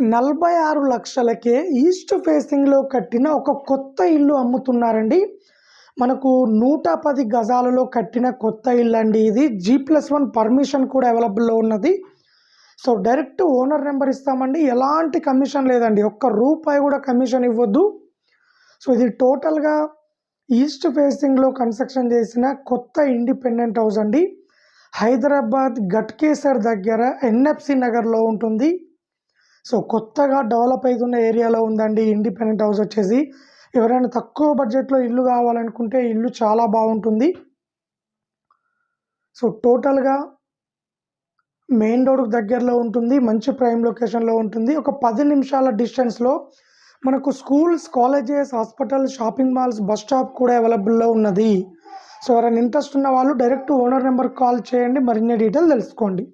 46 లక్షలకే east ఫేసింగ్లో కట్టిన ఒక కొత్త ఇల్లు అమ్ముతున్నారండి. మనకు 110 గజాలలో కట్టిన కొత్త ఇల్లు అండి. ఇది G+1 పర్మిషన్ కూడా అవైలబుల్లో ఉన్నది. సో డైరెక్ట్ ఓనర్ నెంబర్ ఇస్తామండి. ఎలాంటి కమిషన్ లేదండి, ఒక్క రూపాయి కూడా కమిషన్ ఇవ్వద్దు. సో ఇది టోటల్గా ఈస్ట్ ఫేసింగ్లో కన్స్ట్రక్షన్ చేసిన కొత్త ఇండిపెండెంట్ హౌస్ అండి. హైదరాబాద్ గట్కేసర్ దగ్గర NFC నగర్లో ఉంటుంది. సో కొత్తగా డెవలప్ అవుతున్న ఏరియాలో ఉందండి ఇండిపెండెంట్ హౌస్ వచ్చేసి. ఎవరైనా తక్కువ బడ్జెట్లో ఇల్లు కావాలనుకుంటే ఇల్లు చాలా బాగుంటుంది. సో టోటల్గా మెయిన్ రోడ్కు దగ్గరలో ఉంటుంది, మంచి ప్రైమ్ లొకేషన్లో ఉంటుంది. ఒక 10 నిమిషాల డిస్టెన్స్లో మనకు schools, colleges, hospital, shopping malls, bus stop కూడా అవైలబుల్లో ఉన్నది. సో ఎవరైనా ఇంట్రెస్ట్ ఉన్న వాళ్ళు డైరెక్ట్ ఓనర్ నెంబర్కి కాల్ చేయండి, మరిన్ని డీటెయిల్ తెలుసుకోండి.